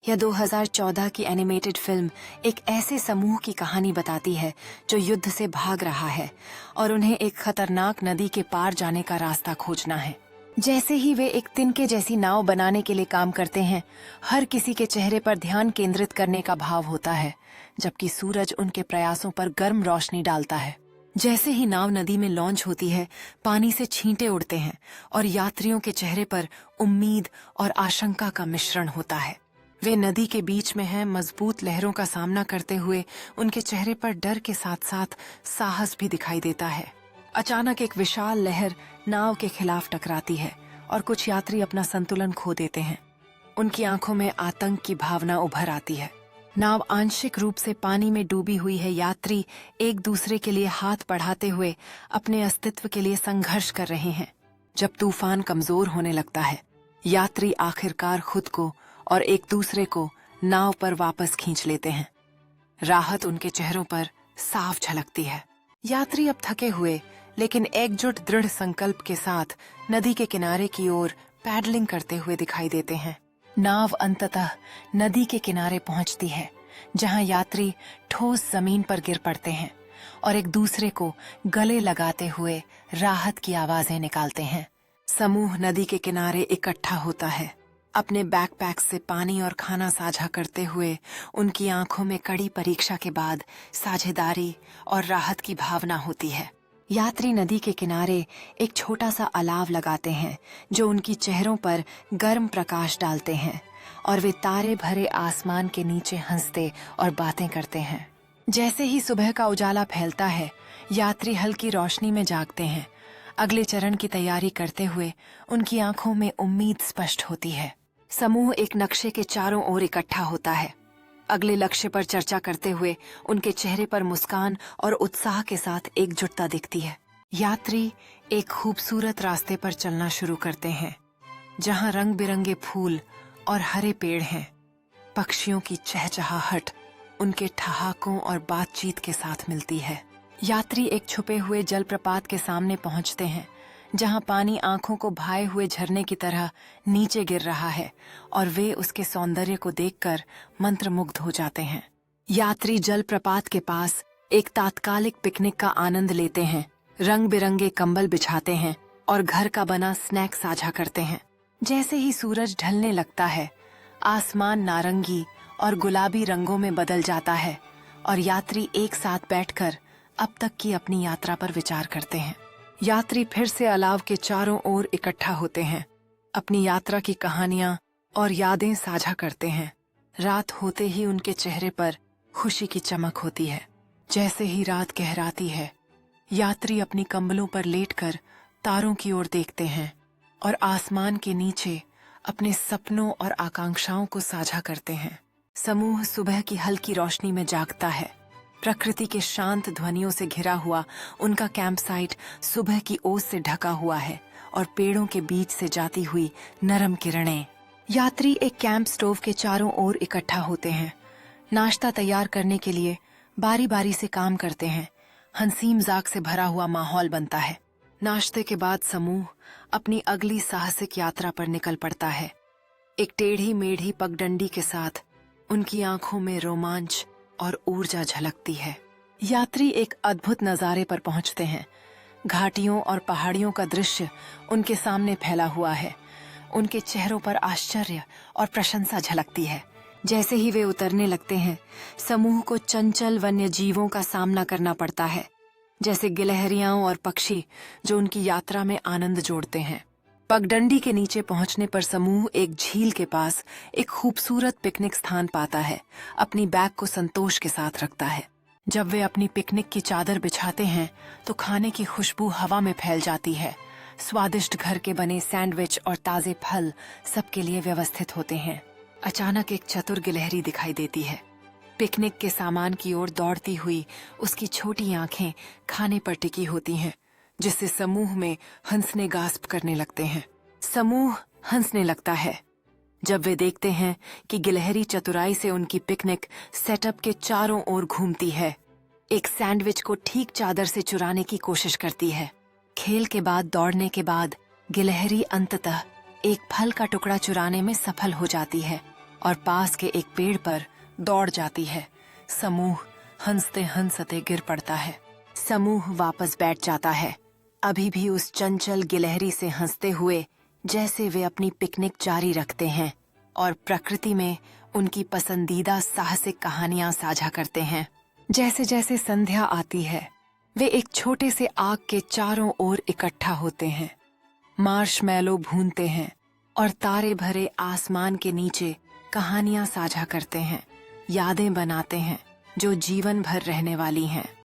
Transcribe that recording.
यह 2014 की animated film एक ऐसे समूह की कहानी बताती है जो युद्ध से भाग रहा है और उन्हें एक खतरनाक नदी के पार जाने का रास्ता खोजना है। जैसे ही वे एक तिनके जैसी नाव बनाने के लिए काम करते हैं, हर किसी के चेहरे पर ध्यान केंद्रित करने का भाव होता है, जबकि सूरज उनके प्रयासों पर गर्म रोशनी डालता है। जैसे ही नाव नदी में लॉन्च होती है, पानी से छींटे उड़ते हैं और यात्रियों के चेहरे पर उम्मीद और आशंका का मिश्रण होता है। वे नदी के बीच में हैं, मजबूत लहरों का सामना करते हुए उनके चेहरे पर डर के साथ साथ साहस भी दिखाई देता है। अचानक एक विशाल लहर नाव के खिलाफ टकराती है और कुछ यात्री अपना संतुलन खो देते हैं। उनकी आंखों में आतंक की भावना उभर आती है। नाव आंशिक रूप से पानी में डूबी हुई है। यात्री एक दूसरे के लिए हाथ बढ़ाते हुए अपने अस्तित्व के लिए संघर्ष कर रहे हैं। जब तूफान कमजोर होने लगता है, यात्री आखिरकार खुद को और एक दूसरे को नाव पर वापस खींच लेते हैं। राहत उनके चेहरों पर साफ झलकती है। यात्री अब थके हुए लेकिन एकजुट दृढ़ संकल्प के साथ नदी के किनारे की ओर पैडलिंग करते हुए दिखाई देते हैं। नाव अंततः नदी के किनारे पहुंचती है, जहां यात्री ठोस जमीन पर गिर पड़ते हैं और एक दूसरे को गले लगाते हुए राहत की आवाजें निकालते हैं। समूह नदी के किनारे इकट्ठा होता है। अपने बैकपैक से पानी और खाना साझा करते हुए उनकी आंखों में कड़ी परीक्षा के बाद साझेदारी और राहत की भावना होती है। यात्री नदी के किनारे एक छोटा सा अलाव लगाते हैं जो उनकी चेहरों पर गर्म प्रकाश डालते हैं और वे तारे भरे आसमान के नीचे हंसते और बातें करते हैं। जैसे ही सुबह का उजाला फैलता है, यात्री हल्की रोशनी में जागते हैं। अगले चरण की तैयारी करते हुए उनकी आंखों में उम्मीद स्पष्ट होती है। समूह एक नक्शे के चारों ओर इकट्ठा होता है। अगले लक्ष्य पर चर्चा करते हुए उनके चेहरे पर मुस्कान और उत्साह के साथ एकजुटता दिखती है। यात्री एक खूबसूरत रास्ते पर चलना शुरू करते हैं, जहां रंग बिरंगे फूल और हरे पेड़ हैं। पक्षियों की चहचहाहट उनके ठहाकों और बातचीत के साथ मिलती है। यात्री एक छुपे हुए जलप्रपात के सामने पहुंचते हैं, जहां पानी आंखों को भाए हुए झरने की तरह नीचे गिर रहा है और वे उसके सौंदर्य को देखकर मंत्रमुग्ध हो जाते हैं। यात्री जलप्रपात के पास एक तात्कालिक पिकनिक का आनंद लेते हैं, रंग बिरंगे कंबल बिछाते हैं और घर का बना स्नैक साझा करते हैं। जैसे ही सूरज ढलने लगता है, आसमान नारंगी और गुलाबी रंगों में बदल जाता है और यात्री एक साथ बैठकर अब तक की अपनी यात्रा पर विचार करते हैं। यात्री फिर से अलाव के चारों ओर इकट्ठा होते हैं, अपनी यात्रा की कहानियां और यादें साझा करते हैं। रात होते ही उनके चेहरे पर खुशी की चमक होती है। जैसे ही रात गहराती है, यात्री अपनी कंबलों पर लेटकर तारों की ओर देखते हैं और आसमान के नीचे अपने सपनों और आकांक्षाओं को साझा करते हैं। समूह सुबह की हल्की रोशनी में जागता है। प्रकृति के शांत ध्वनियों से घिरा हुआ उनका कैंप साइट सुबह की ओस से ढका हुआ है और पेड़ों के बीच से जाती हुई नरम किरणें। यात्री एक कैंप स्टोव के चारों ओर इकट्ठा होते हैं। नाश्ता तैयार करने के लिए बारी बारी से काम करते हैं। हंसी मजाक से भरा हुआ माहौल बनता है। नाश्ते के बाद समूह अपनी अगली साहसिक यात्रा पर निकल पड़ता है। एक टेढ़ी मेढ़ी पगडंडी के साथ उनकी आंखों में रोमांच और ऊर्जा झलकती है। यात्री एक अद्भुत नजारे पर पहुंचते हैं। घाटियों और पहाड़ियों का दृश्य उनके सामने फैला हुआ है। उनके चेहरों पर आश्चर्य और प्रशंसा झलकती है। जैसे ही वे उतरने लगते हैं, समूह को चंचल वन्य जीवों का सामना करना पड़ता है, जैसे गिलहरियां और पक्षी जो उनकी यात्रा में आनंद जोड़ते हैं। पगडंडी के नीचे पहुंचने पर समूह एक झील के पास एक खूबसूरत पिकनिक स्थान पाता है। अपनी बैग को संतोष के साथ रखता है। जब वे अपनी पिकनिक की चादर बिछाते हैं तो खाने की खुशबू हवा में फैल जाती है। स्वादिष्ट घर के बने सैंडविच और ताजे फल सबके लिए व्यवस्थित होते हैं। अचानक एक चतुर गिलहरी दिखाई देती है। पिकनिक के सामान की ओर दौड़ती हुई उसकी छोटी आंखें खाने पर टिकी होती हैं, जिससे समूह में हंसने गास्प करने लगते हैं। समूह हंसने लगता है जब वे देखते हैं कि गिलहरी चतुराई से उनकी पिकनिक सेटअप के चारों ओर घूमती है। एक सैंडविच को ठीक चादर से चुराने की कोशिश करती है। खेल के बाद दौड़ने के बाद गिलहरी अंततः एक फल का टुकड़ा चुराने में सफल हो जाती है। और पास के एक पेड़ पर दौड़ जाती है। समूह हंसते हंसते गिर पड़ता है। समूह वापस बैठ जाता है, अभी भी उस चंचल गिलहरी से हंसते हुए जैसे वे अपनी पिकनिक जारी रखते हैं और प्रकृति में उनकी पसंदीदा साहसिक कहानियां साझा करते हैं। जैसे जैसे संध्या आती है, वे एक छोटे से आग के चारों ओर इकट्ठा होते हैं, मार्शमैलो भूनते हैं और तारे भरे आसमान के नीचे कहानियां साझा करते हैं, यादें बनाते हैं जो जीवन भर रहने वाली हैं।